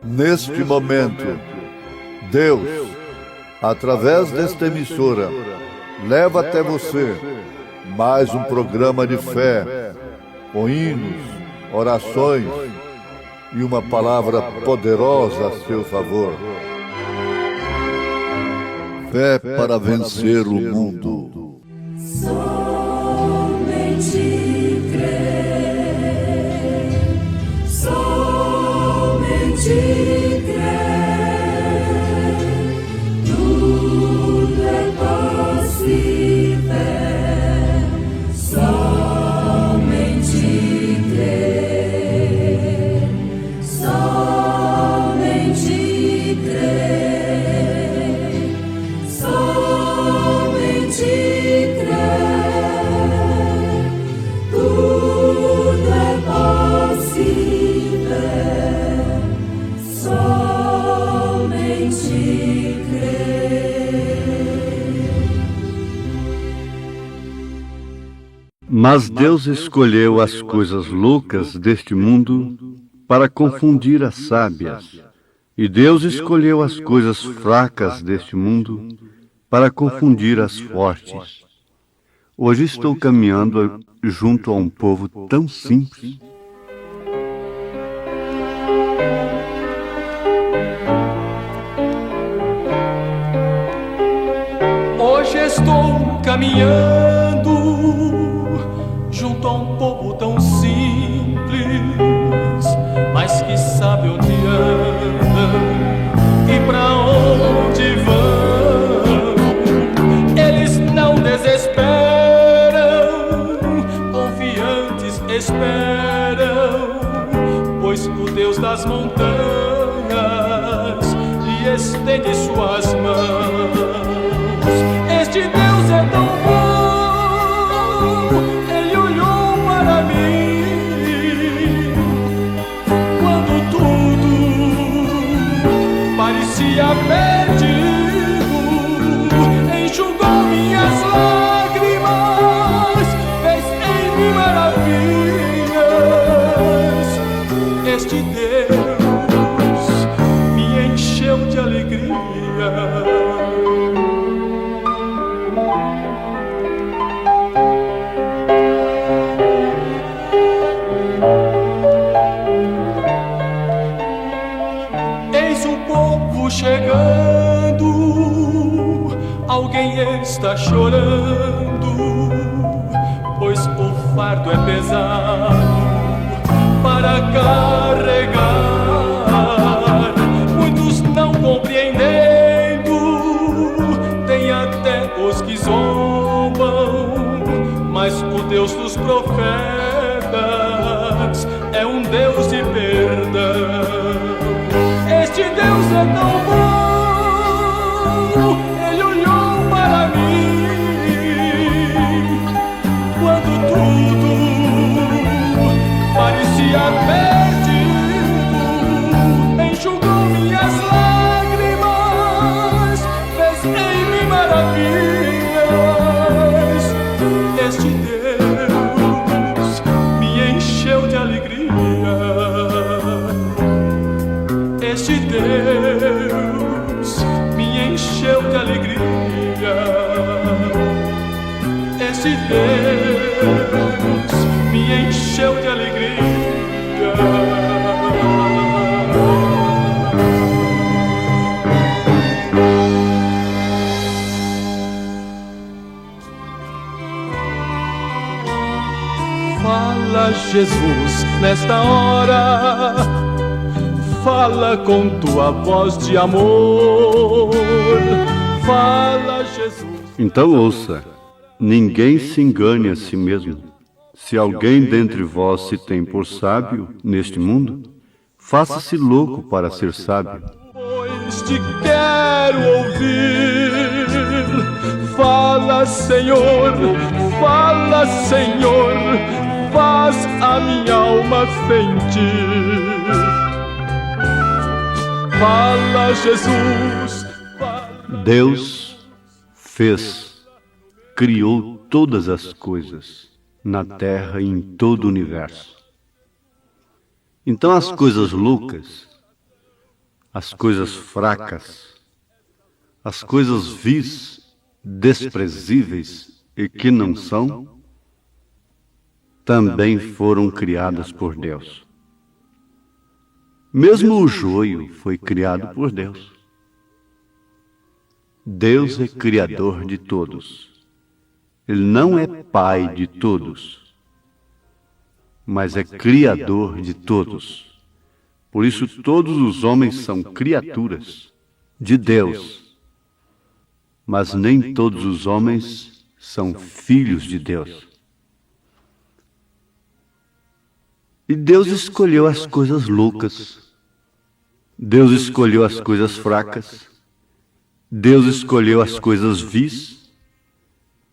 Neste momento, Deus, através desta emissora, leva até você mais um programa de fé, com hinos, orações e uma palavra poderosa a seu favor. Fé para vencer o mundo. Somente crer, somente crer, tudo é possível. Somente crer, somente crer, somente crer, tudo é possível. Somente crer. Mas Deus escolheu as coisas loucas deste mundo para confundir as sábias, e Deus escolheu as coisas fracas deste mundo para confundir as fortes. Hoje estou caminhando junto a um povo tão simples. Hoje estou caminhando junto a um povo tão simples, mas que sabe onde anda e pra onde vão. Eles não desesperam, confiantes esperam, pois o Deus das montanhas lhe estende suas mãos. Este Deus é tão bom, Ele olhou para mim quando tudo parecia perdido, enxugou minhas lágrimas, fez em mim maravilhas. Este Deus me encheu de alegria. Chegando, alguém está chorando, pois o fardo é pesado para carregar. Muitos não compreendendo, tem até os que zombam, mas o Deus dos profetas é um Deus de perdão. Este Deus é tão bom, Ele olhou para mim quando tudo parecia perdido, enxugou minhas lágrimas, fez em mim maravilhas. Este Deus me encheu de alegria. Este Deus me encheu de alegria. Este Deus me encheu de alegria. Fala, Jesus, nesta hora. Fala com tua voz de amor. Fala, Jesus. Então ouça, ninguém se engane a si mesmo. Se alguém dentre vós se tem por sábio neste mundo, faça-se louco para ser sábio. Pois te quero ouvir. Fala, Senhor, faz a minha alma sentir. Fala, Jesus, fala. Deus criou todas as coisas, na terra e em todo o universo. Então as coisas loucas, as coisas fracas, as coisas vis, desprezíveis e que não são, também foram criadas por Deus. Mesmo o joio foi criado por Deus. Deus é criador de todos. Ele não é pai de todos, mas é criador de todos. Por isso todos os homens são criaturas de Deus, mas nem todos os homens são filhos de Deus. E Deus escolheu as coisas loucas, Deus escolheu as coisas fracas, Deus escolheu as coisas vis,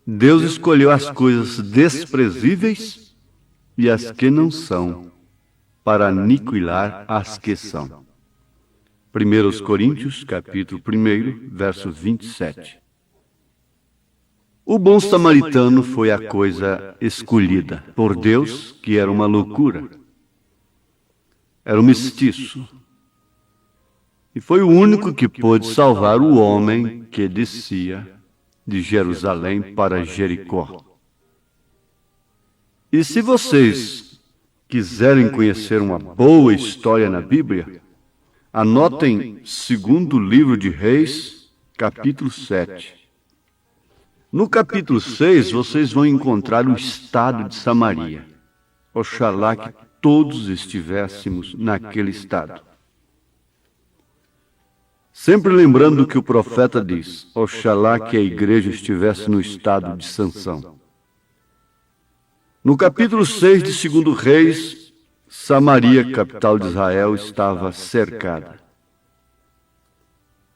Deus escolheu as coisas desprezíveis e as que não são, para aniquilar as que são. 1 Coríntios, capítulo 1, verso 27. O bom samaritano foi a coisa escolhida por Deus, que era uma loucura. Era um mestiço. E foi o único que pôde salvar o homem que descia de Jerusalém para Jericó. E se vocês quiserem conhecer uma boa história na Bíblia, anotem 2º livro de Reis, capítulo 7. No capítulo 6, vocês vão encontrar o estado de Samaria. Oxalá que todos estivéssemos naquele estado. Sempre lembrando que o profeta diz, oxalá que a igreja estivesse no estado de Sansão. No capítulo 6 de 2 Reis, Samaria, capital de Israel, estava cercada.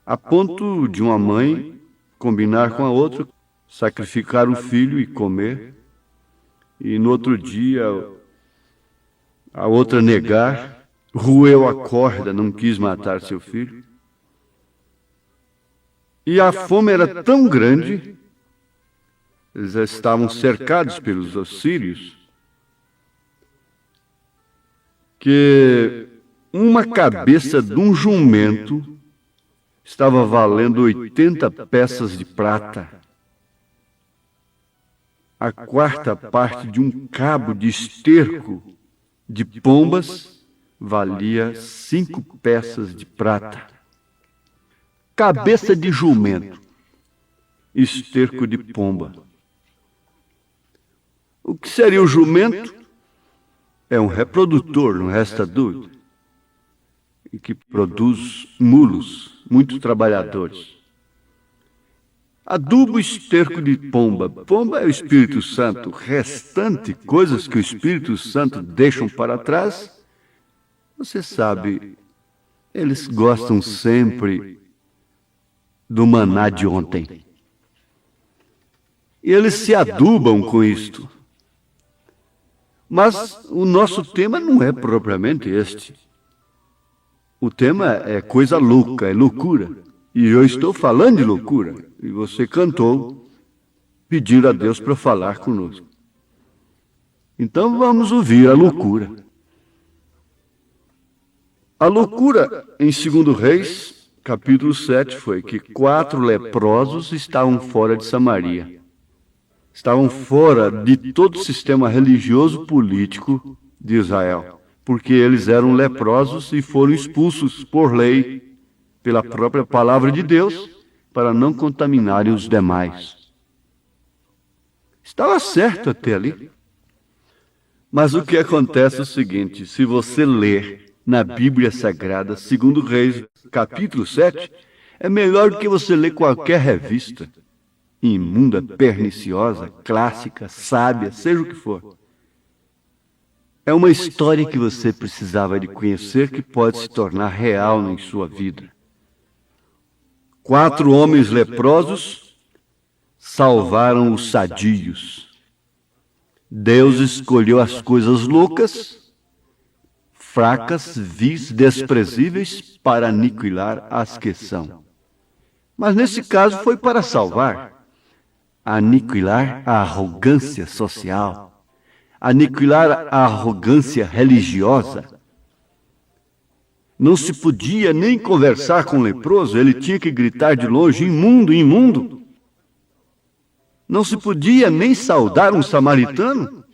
A ponto de uma mãe combinar com a outra, sacrificar um filho e comer, e no outro dia a outra negar, roeu a corda, não quis matar seu filho. E a fome era tão grande, eles já estavam cercados pelos assírios, que uma cabeça de um jumento estava valendo 80 peças de prata. A quarta parte de um cabo de esterco de pombas valia 5 peças de prata. Cabeça de jumento, esterco de pomba. O que seria o jumento? É um reprodutor, não resta dúvida, e que produz mulos, muitos trabalhadores. Adubo, esterco de pomba. Pomba é o Espírito Santo. Restante, coisas que o Espírito Santo deixam para trás, você sabe, eles gostam sempre do maná de ontem. E eles se adubam com isto. Mas o nosso tema não é propriamente este. O tema é coisa louca, é loucura. E eu estou falando de loucura. E você cantou, pedindo a Deus para falar conosco. Então vamos ouvir a loucura. A loucura em 2 Reis, capítulo 7, foi que 4 leprosos estavam fora de Samaria. Estavam fora de todo o sistema religioso político de Israel, porque eles eram leprosos e foram expulsos por lei, pela própria palavra de Deus, para não contaminarem os demais. Estava certo até ali. Mas o que acontece é o seguinte, se você ler na Bíblia Sagrada, 2 Reis, capítulo 7, é melhor do que você ler qualquer revista, imunda, perniciosa, clássica, sábia, seja o que for. É uma história que você precisava de conhecer que pode se tornar real em sua vida. 4 homens leprosos salvaram os sadios. Deus escolheu as coisas loucas, fracas, vis, desprezíveis, para aniquilar as que são. Mas nesse caso foi para salvar, aniquilar a arrogância social, aniquilar a arrogância religiosa. Não se podia nem conversar com o leproso, ele tinha que gritar de longe: imundo, imundo. Não se podia nem saudar um samaritano.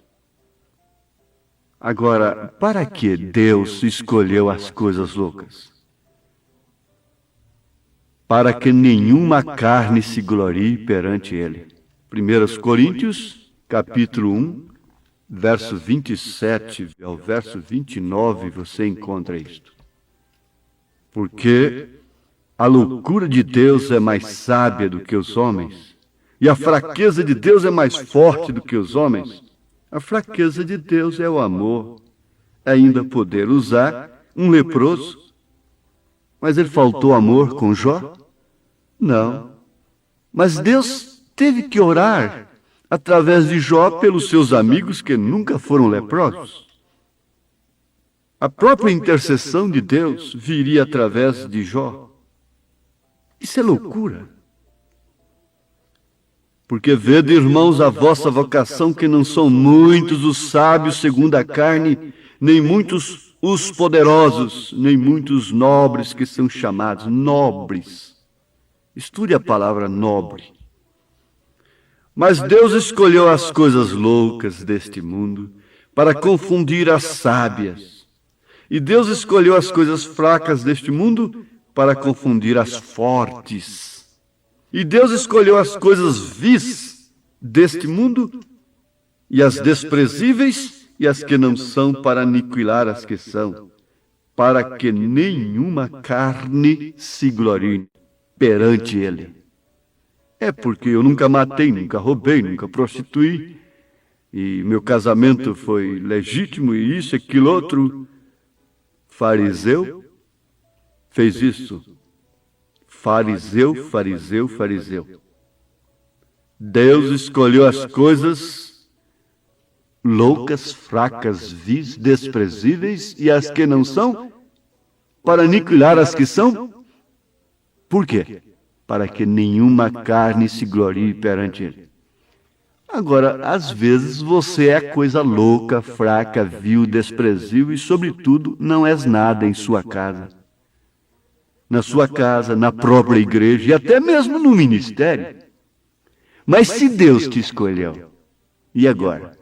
Agora, para que Deus escolheu as coisas loucas? Para que nenhuma carne se glorie perante ele. 1 Coríntios, capítulo 1, verso 27 ao verso 29, você encontra isto. Porque a loucura de Deus é mais sábia do que os homens, e a fraqueza de Deus é mais forte do que os homens. A fraqueza de Deus é o amor, é ainda poder usar um leproso. Mas ele faltou amor com Jó? Não. Mas Deus teve que orar através de Jó pelos seus amigos que nunca foram leprosos. A própria intercessão de Deus viria através de Jó. Isso é loucura. Porque vede, irmãos, a vossa vocação, que não são muitos os sábios segundo a carne, nem muitos os poderosos, nem muitos nobres que são chamados nobres. Estude a palavra nobre. Mas Deus escolheu as coisas loucas deste mundo para confundir as sábias. E Deus escolheu as coisas fracas deste mundo para confundir as fortes. E Deus escolheu as coisas vis deste mundo e as desprezíveis e as que não são para aniquilar as que são, para que nenhuma carne se glorie perante ele. É porque eu nunca matei, nunca roubei, nunca prostituí, e meu casamento foi legítimo, e isso, aquilo, outro. Fariseu fez isso. Fariseu, fariseu, fariseu. Deus escolheu as coisas loucas, fracas, vis, desprezíveis e as que não são, para aniquilar as que são. Por quê? Para que nenhuma carne se glorie perante ele. Agora, às vezes você é coisa louca, fraca, vil, desprezível e, sobretudo, não és nada em sua casa. Na sua casa, na própria igreja e até mesmo no ministério. Mas se Deus te escolheu, e agora?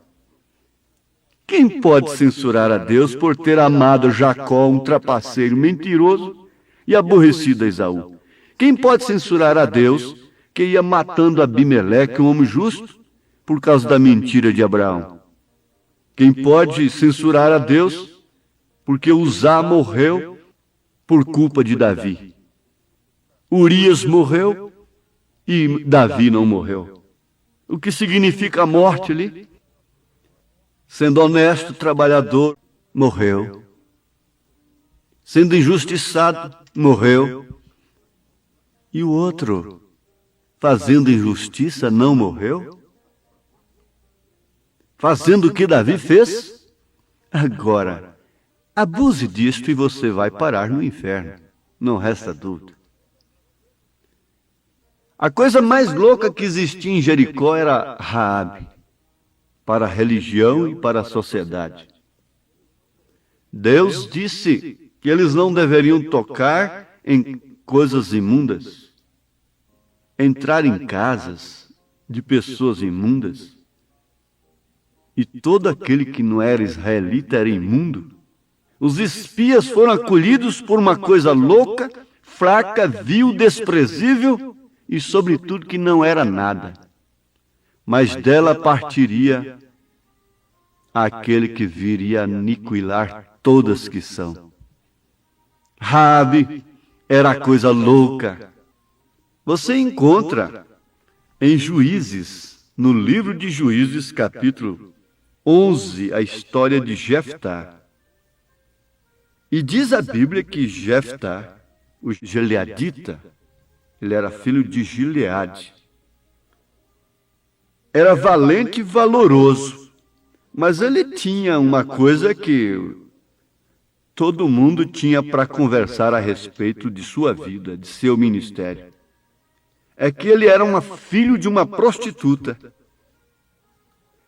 Quem pode censurar a Deus por ter amado Jacó, um trapaceiro mentiroso, e aborrecido a Esaú? Quem pode censurar a Deus que ia matando Abimeleque, um homem justo, por causa da mentira de Abraão? Quem pode censurar a Deus porque Uzá morreu por culpa de Davi? Urias morreu e Davi não morreu. O que significa a morte ali? Sendo honesto, trabalhador, morreu. Sendo injustiçado, morreu. E o outro, fazendo injustiça, não morreu? Fazendo o que Davi fez? Agora, abuse disto e você vai parar no inferno. Não resta dúvida. A coisa mais louca que existia em Jericó era Raabe, para a religião e para a sociedade. Deus disse que eles não deveriam tocar em coisas imundas, entrar em casas de pessoas imundas. E todo aquele que não era israelita era imundo. Os espias foram acolhidos por uma coisa louca, fraca, vil, desprezível e, sobretudo, que não era nada. Mas dela partiria aquele que viria aniquilar todas que são. Raabe era a coisa louca. Você encontra em Juízes, no livro de Juízes, capítulo 11, a história de Jeftá. E diz a Bíblia que Jeftá, o gileadita, ele era filho de Gileade. era valente e valoroso, mas ele tinha uma coisa que todo mundo tinha para conversar a respeito de sua vida, de seu ministério. É que ele era filho de uma prostituta.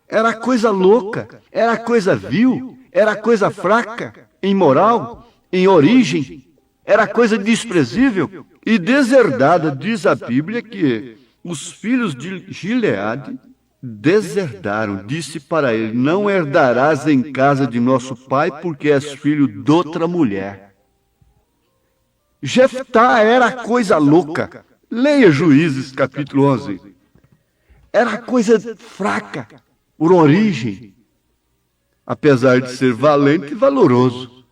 Era coisa louca, era coisa vil, era coisa fraca, em moral, em origem, era coisa desprezível e deserdada. Diz a Bíblia que os filhos de Gileade deserdaram. Disse para ele: não herdarás em casa de nosso pai, porque és filho de outra mulher. Jeftá era coisa louca. Leia Juízes capítulo 11. Era coisa fraca, por origem, apesar de ser valente e valoroso.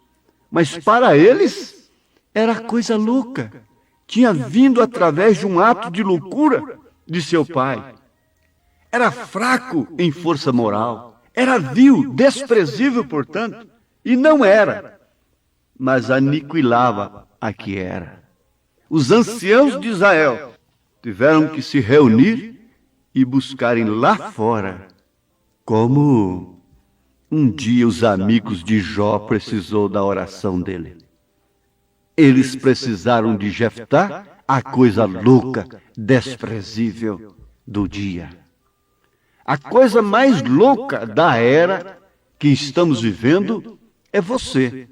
Mas para eles, era coisa louca. Tinha vindo através de um ato de loucura de seu pai. Era fraco em força moral. Era vil, desprezível, portanto. E não era, mas aniquilava a que era. Os anciãos de Israel tiveram que se reunir e buscarem lá fora, como um dia os amigos de Jó precisou da oração dele. Eles precisaram de Jeftá, a coisa louca, desprezível do dia. A coisa mais louca da era que estamos vivendo é você,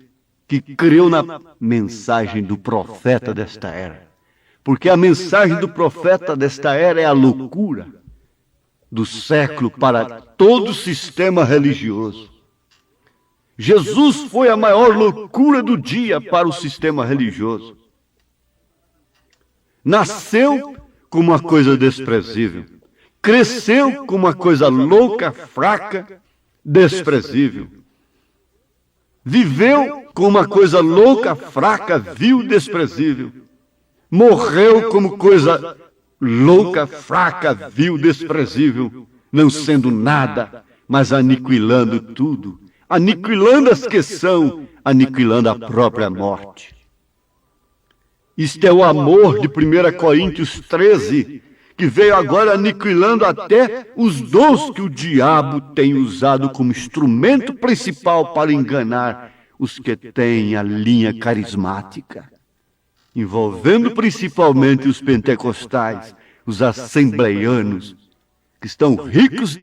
que creu na mensagem do profeta desta era. Porque a mensagem do profeta desta era é a loucura do século para todo o sistema religioso. Jesus foi a maior loucura do dia para o sistema religioso. Nasceu como uma coisa desprezível. Cresceu como uma coisa louca, fraca, desprezível. Viveu como uma coisa louca, fraca, vil, desprezível. Morreu como coisa louca, fraca, vil, desprezível, não sendo nada, mas aniquilando tudo, aniquilando as que são, aniquilando a própria morte. Isto é o amor de 1 Coríntios 13, que veio agora aniquilando até os dons que o diabo tem usado como instrumento principal para enganar os que têm a linha carismática, envolvendo principalmente os pentecostais, os assembleianos, que estão ricos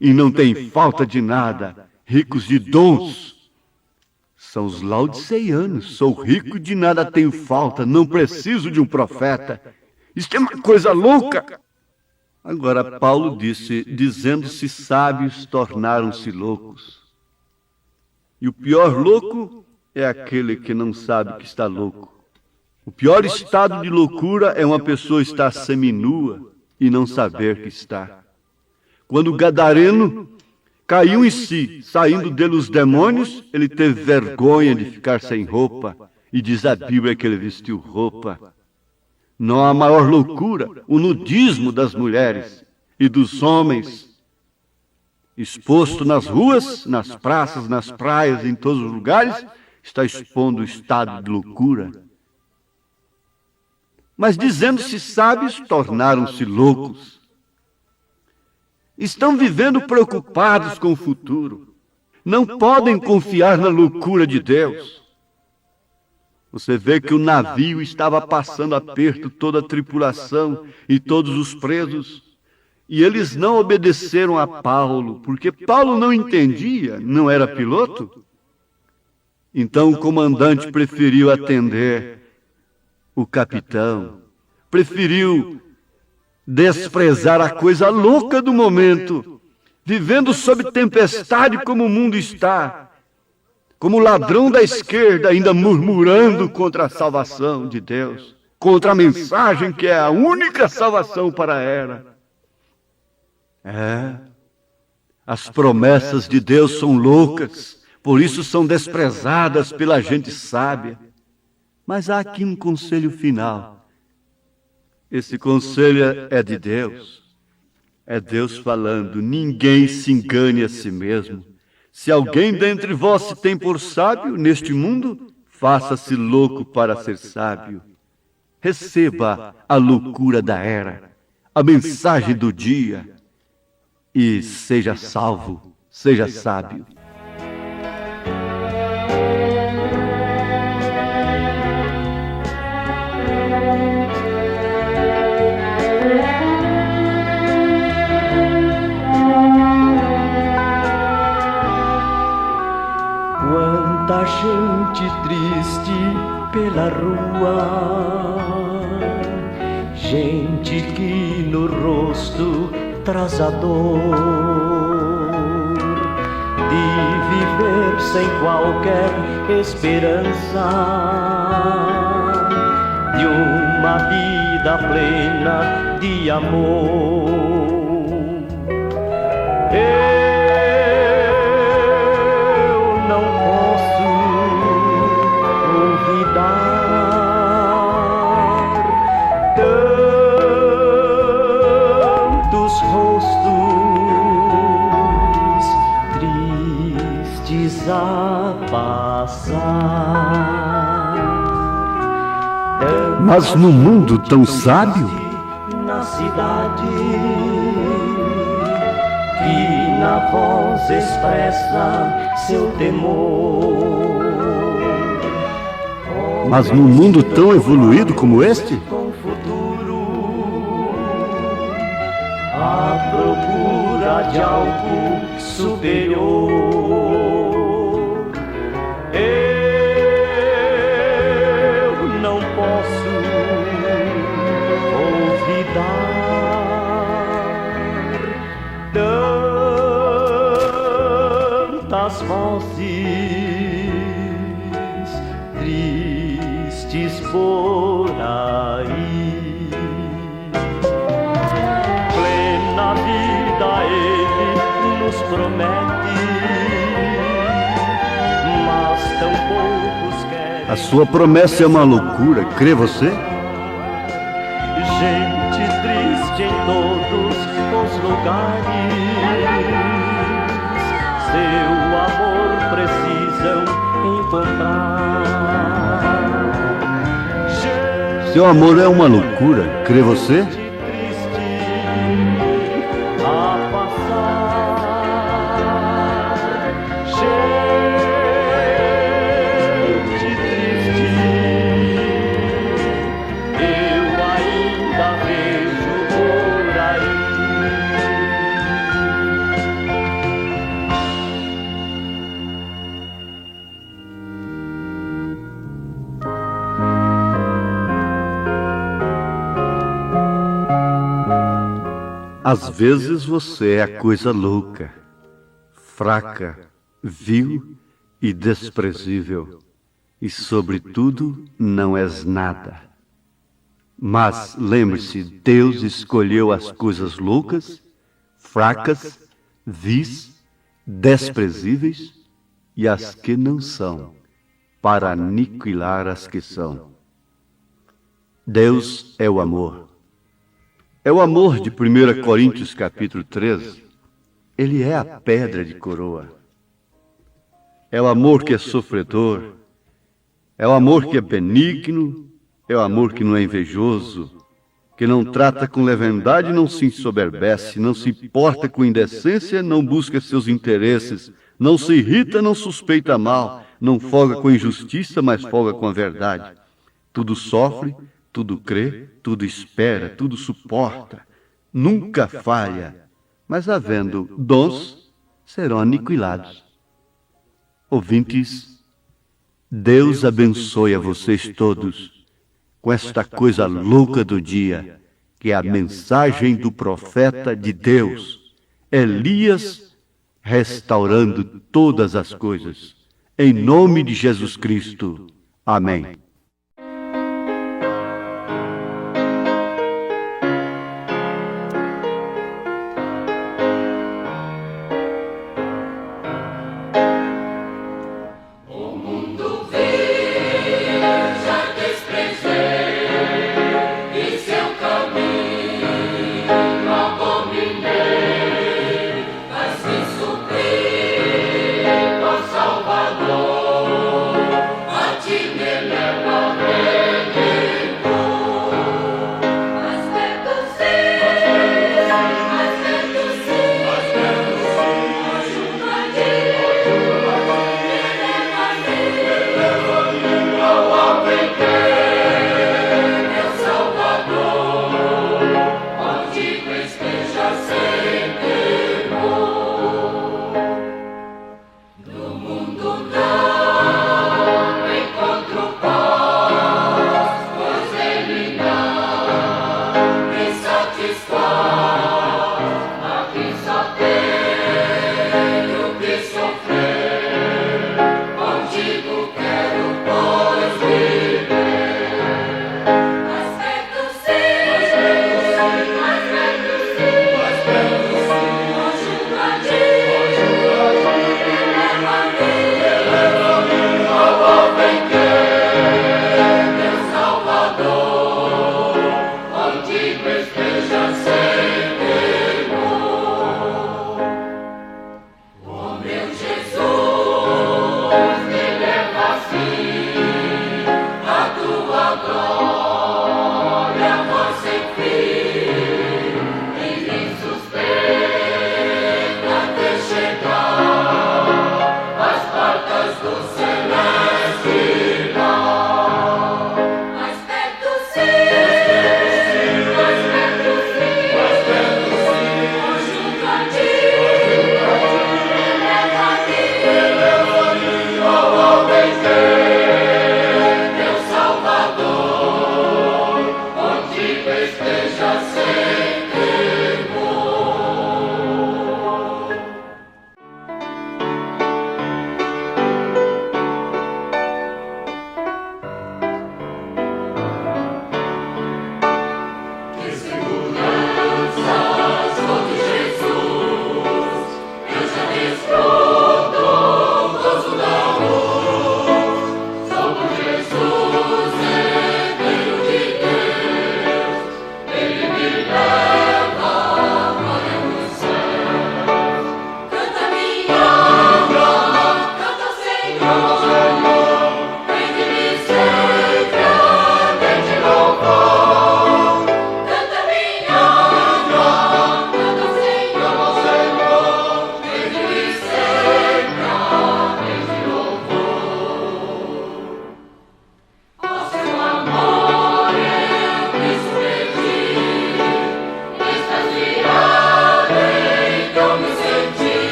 e não têm falta de nada, ricos de dons. São os laodiceianos: sou rico, de nada tenho falta, não preciso de um profeta. Isto é uma coisa louca. Agora Paulo disse: dizendo-se sábios, tornaram-se loucos. E o pior louco é aquele que não sabe que está louco. O pior estado de loucura é uma pessoa estar seminua e não saber que está. Quando o gadareno caiu em si, saindo dele os demônios, ele teve vergonha de ficar sem roupa, e diz a Bíblia que ele vestiu roupa. Não há maior loucura, o nudismo das mulheres e dos homens, exposto nas ruas, nas praças, nas praias, em todos os lugares, está expondo o estado de loucura. Mas dizendo-se sábios, tornaram-se loucos. Estão vivendo preocupados com o futuro. Não podem confiar na loucura de Deus. Você vê que o navio estava passando aperto, toda a tripulação e todos os presos, e eles não obedeceram a Paulo, porque Paulo não entendia, não era piloto. Então o comandante preferiu atender o capitão, preferiu desprezar a coisa louca do momento, vivendo sob tempestade como o mundo está, como ladrão da esquerda, ainda murmurando contra a salvação de Deus, contra a mensagem que é a única salvação para a era. As promessas de Deus são loucas, por isso são desprezadas pela gente sábia. Mas há aqui um conselho final. Esse conselho é de Deus. É Deus falando: ninguém se engane a si mesmo. Se alguém dentre vós se tem por sábio neste mundo, faça-se louco para ser sábio. Receba a loucura da era, a mensagem do dia. e seja salvo, seja sábio. Quanta gente triste pela rua, gente que no rosto traz a dor de viver sem qualquer esperança de uma vida plena de amor. A passar. Mas no mundo tão sábio, na cidade que na voz expressa seu temor. mas num mundo tão evoluído como este, Com futuro à procura de algo superior. Tantas vozes tristes por aí, plena vida ele nos promete, mas tão poucos querem. a sua promessa é uma loucura, crê você? Gente triste em todos os lugares, seu amor precisam encontrar. Gente Seu amor é uma loucura, crê você? triste a passar. Gente triste, eu ainda vejo por aí. Às vezes você é a coisa louca, fraca, vil e desprezível, e sobretudo não és nada. Mas lembre-se, Deus escolheu as coisas loucas, fracas, vis, desprezíveis e as que não são, para aniquilar as que são. Deus é o amor. É o amor de 1 Coríntios capítulo 13. Ele é a pedra de coroa. É o amor que é sofredor. É o amor que é benigno. É o amor que não é invejoso, que não trata com leviandade, não se ensoberbece, não se importa com indecência, não busca seus interesses, não se irrita, não suspeita mal, não folga com injustiça, mas folga com a verdade. Tudo sofre, tudo crê, tudo espera, tudo suporta, nunca falha, mas havendo dons, serão aniquilados. Ouvintes, Deus abençoe a vocês todos com esta coisa louca do dia, que é a mensagem do profeta de Deus, Elias, restaurando todas as coisas. Em nome de Jesus Cristo. Amém.